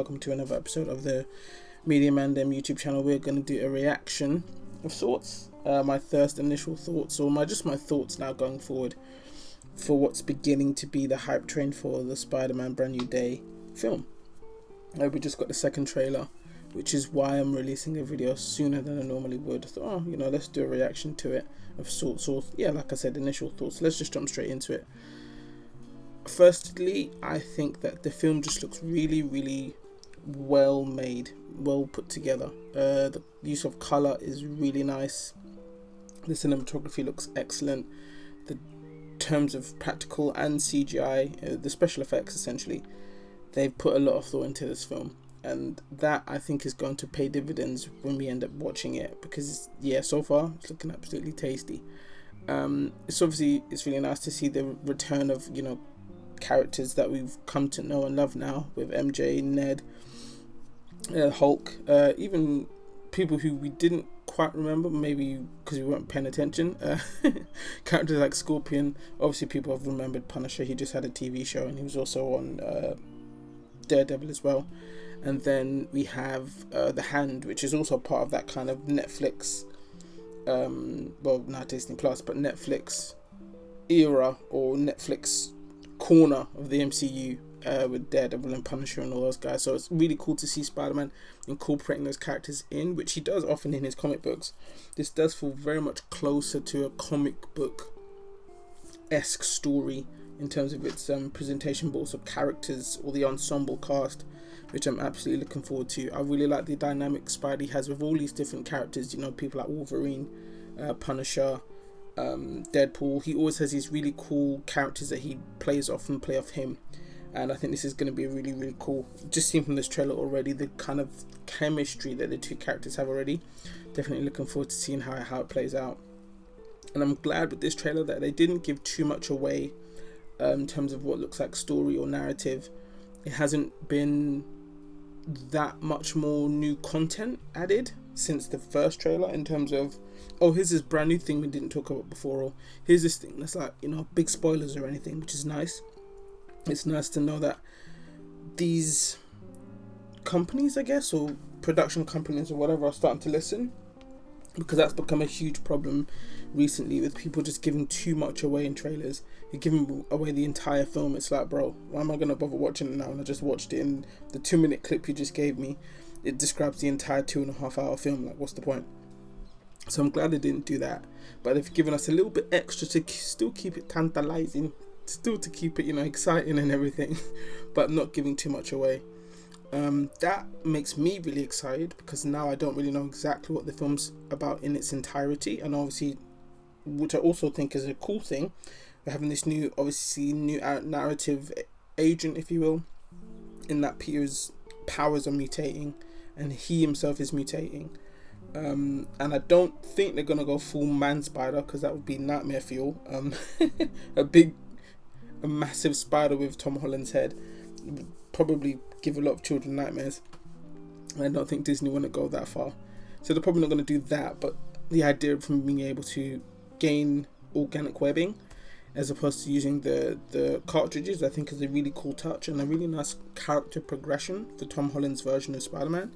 welcome to another episode of the Media Mandem YouTube channel. We're going to do a reaction of sorts, my first initial thoughts, or my thoughts now going forward for what's beginning to be the hype train for the Spider-Man Brand New Day film. We just got the second trailer, which is why I'm releasing a video sooner than I normally would. I thought, let's do a reaction to it of sorts. Or yeah, like I said, initial thoughts. Let's just jump straight into it. Firstly, I think that the film just looks really, really well made, well put together. The use of color is really nice. The cinematography looks excellent. The terms of practical and CGI, the special effects essentially, they've put a lot of thought into this film, and that I think is going to pay dividends when we end up watching it, because so far it's looking absolutely tasty. It's really nice to see the return of characters that we've come to know and love now, with MJ, Ned, Hulk, even people who we didn't quite remember, maybe because we weren't paying attention. Characters like Scorpion. Obviously people have remembered Punisher. He just had a TV show and he was also on Daredevil as well. And then we have The Hand, which is also part of that kind of Netflix, not Disney Plus, but Netflix era, or Netflix corner of the MCU, with Daredevil and Punisher and all those guys. So it's really cool to see Spider-Man incorporating those characters in, which he does often in his comic books. This does feel very much closer to a comic book-esque story in terms of its presentation, but also characters, or the ensemble cast, which I'm absolutely looking forward to. I really like the dynamic Spidey has with all these different characters, people like Wolverine, Punisher, Deadpool. He always has these really cool characters that he plays off and play off him, and I think this is going to be really, really cool. Just seen from this trailer already the kind of chemistry that the two characters have already. Definitely looking forward to seeing how it plays out. And I'm glad with this trailer that they didn't give too much away in terms of what looks like story or narrative. It hasn't been that much more new content added since the first trailer, in terms of, here's this brand new thing we didn't talk about before, or here's this thing that's like, big spoilers or anything, which is nice. It's nice to know that these companies, I guess, or production companies or whatever, are starting to listen, because that's become a huge problem recently with people just giving too much away in trailers. You're giving away the entire film. It's like, bro, why am I going to bother watching it now? And I just watched it, and the 2-minute clip you just gave me, it describes the entire 2.5 hour film. Like, what's the point? So I'm glad they didn't do that, but they've given us a little bit extra to still keep it tantalizing, still to keep it exciting and everything, but not giving too much away. That makes me really excited, because now I don't really know exactly what the film's about in its entirety, and obviously, which I also think is a cool thing, we're having this new narrative agent, if you will, in that Peter's powers are mutating and he himself is mutating. And I don't think they're gonna go full man spider, because that would be nightmare fuel. A massive spider with Tom Holland's head would probably give a lot of children nightmares. I don't think Disney want to go that far, so they're probably not going to do that. But the idea of him being able to gain organic webbing as opposed to using the cartridges, I think is a really cool touch and a really nice character progression for Tom Holland's version of Spider-Man.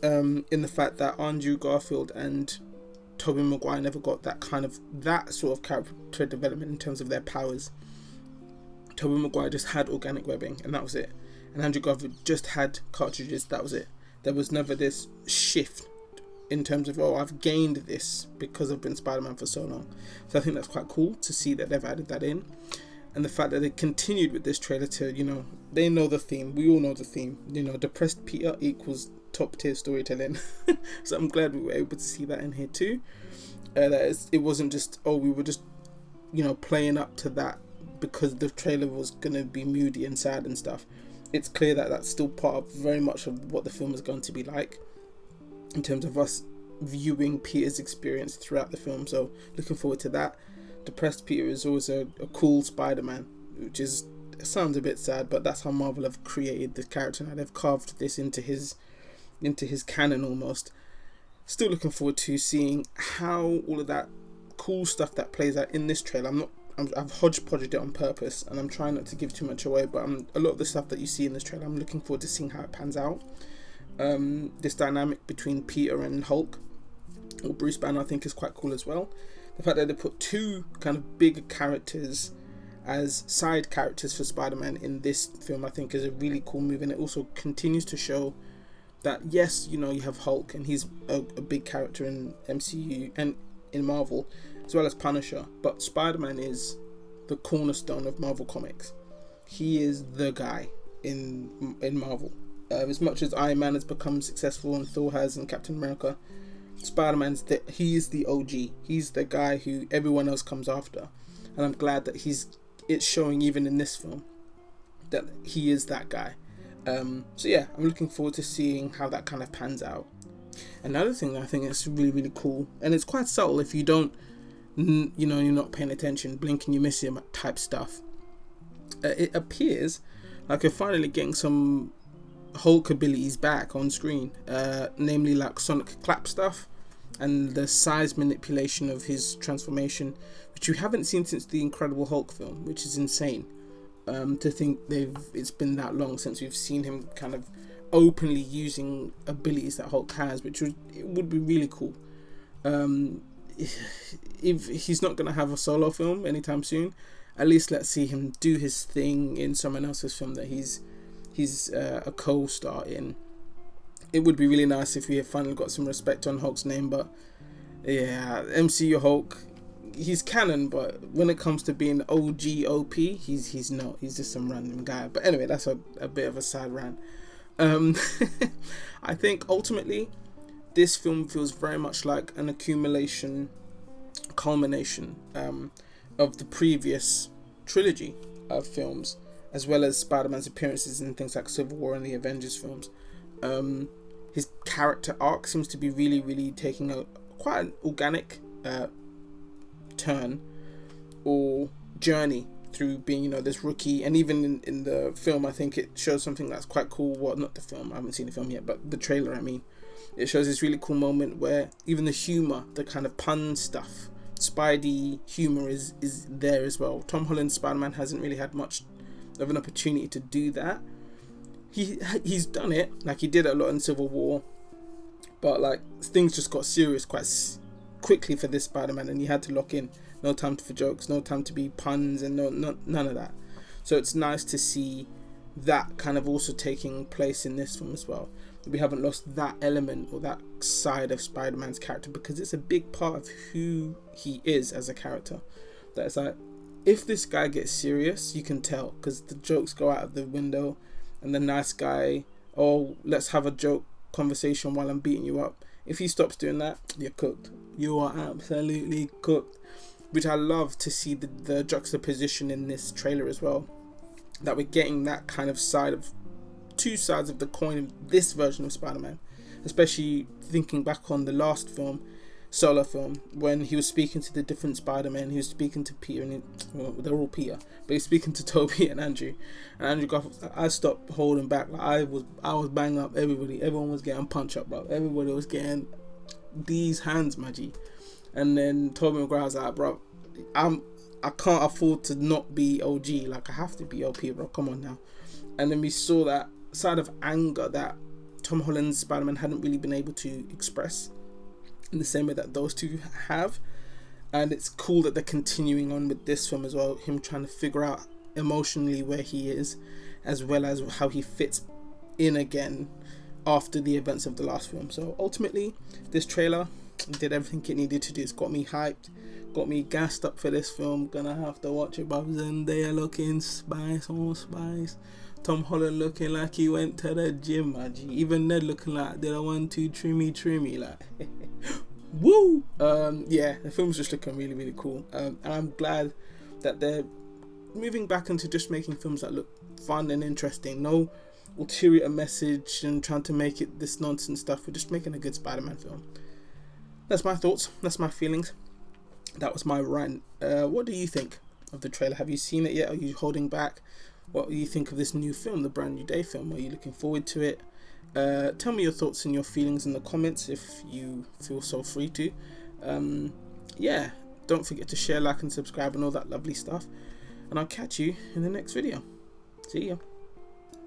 In the fact that Andrew Garfield and Tobey Maguire never got that sort of character development in terms of their powers. Tobey Maguire just had organic webbing, and that was it. And Andrew Garfield just had cartridges, that was it. There was never this shift in terms of, I've gained this because I've been Spider-Man for so long. So I think that's quite cool to see that they've added that in. And the fact that they continued with this trailer to, they know the theme. We all know the theme. Depressed Peter equals top tier storytelling. So I'm glad we were able to see that in here too. It wasn't just, we were just, playing up to that because the trailer was going to be moody and sad and stuff. It's clear that that's still part of very much of what the film is going to be like, in terms of us viewing Peter's experience throughout the film. So looking forward to that. Depressed Peter is always a cool Spider-Man, which sounds a bit sad, but that's how Marvel have created this character now. They've carved this into his canon almost. Still looking forward to seeing how all of that cool stuff that plays out in this trailer. I'm not I've hodgepodged it on purpose, and I'm trying not to give too much away. But a lot of the stuff that you see in this trailer, I'm looking forward to seeing how it pans out. This dynamic between Peter and Hulk, or Bruce Banner, I think is quite cool as well. The fact that they put two kind of big characters as side characters for Spider-Man in this film, I think is a really cool move, and it also continues to show that yes, you have Hulk, and he's a big character in MCU and in Marvel, as well as Punisher, but Spider-Man is the cornerstone of Marvel Comics. He is the guy in Marvel. As much as Iron Man has become successful and Thor has and Captain America, he is the OG. He's the guy who everyone else comes after, and I'm glad that it's showing even in this film that he is that guy. So yeah, I'm looking forward to seeing how that kind of pans out. Another thing that I think is really, really cool, and it's quite subtle if you don't, you're not paying attention, blink and you miss him type stuff. It appears like you're finally getting some Hulk abilities back on screen, namely like sonic clap stuff and the size manipulation of his transformation, which you haven't seen since the Incredible Hulk film, which is insane. To think it's been that long since we've seen him kind of openly using abilities that Hulk has, it would be really cool. If he's not going to have a solo film anytime soon, at least let's see him do his thing in someone else's film that he's a co-star in. It would be really nice if we have finally got some respect on Hulk's name, but yeah, MCU Hulk, he's canon, but when it comes to being OG OP, he's not. He's just some random guy. But anyway, that's a bit of a side rant. I think ultimately this film feels very much like an culmination of the previous trilogy of films, as well as Spider-Man's appearances in things like Civil War and the Avengers films. His character arc seems to be really, really taking quite an organic turn or journey through being this rookie, and even in the film I think it shows something that's quite cool. Well, not the film, I haven't seen the film yet, but the trailer, it shows this really cool moment where even the humor, the kind of pun stuff, Spidey humor is there as well. Tom Holland's Spider-Man hasn't really had much of an opportunity to do that. He's done it, like he did a lot in Civil War, but like things just got serious quite quickly for this Spider-Man, and he had to lock in. No time for jokes, no time to be puns, and none of that. So it's nice to see that kind of also taking place in this film as well. We haven't lost that element or that side of Spider-Man's character, because it's a big part of who he is as a character. That it's like, if this guy gets serious, you can tell, because the jokes go out of the window, and the nice guy, oh, let's have a joke conversation while I'm beating you up. If he stops doing that, you're cooked. You are absolutely cooked. Which I love to see the juxtaposition in this trailer as well. That we're getting that kind of two sides of the coin of this version of Spider-Man. Especially thinking back on the last film, solo film, when he was speaking to the different Spider-Man. He was speaking to Peter, and they're all Peter, but he's speaking to Tobey and Andrew. And Andrew Garfield, I stopped holding back. Like I was banging up everybody. Everyone was getting punch up, bro. Everybody was getting these hands, Maggie. And then Tobey Maguire was like, bro, I can't afford to not be OG. Like I have to be OP, bro. Come on now. And then we saw that side of anger that Tom Holland's Spider-Man hadn't really been able to express in the same way that those two have. And it's cool that they're continuing on with this film as well, him trying to figure out emotionally where he is, as well as how he fits in again after the events of the last film. So ultimately, this trailer did everything it needed to do. It's got me hyped, got me gassed up for this film. Gonna have to watch it, bruv. Zendaya looking spice on spice. Tom Holland looking like he went to the gym, man. Even Ned looking like did a 1-2 trimmy like woo. Yeah, the film's just looking really, really cool. And I'm glad that they're moving back into just making films that look fun and interesting. No ulterior message and trying to make it this nonsense stuff. We're just making a good Spider-Man film. That's my thoughts. That's my feelings. That was my rant. What do you think of the trailer? Have you seen it yet? Are you holding back? What do you think of this new film, the Brand New Day film? Are you looking forward to it? Tell me your thoughts and your feelings in the comments if you feel so free to. Yeah, Don't forget to share, like, and subscribe and all that lovely stuff. And I'll catch you in the next video. See ya.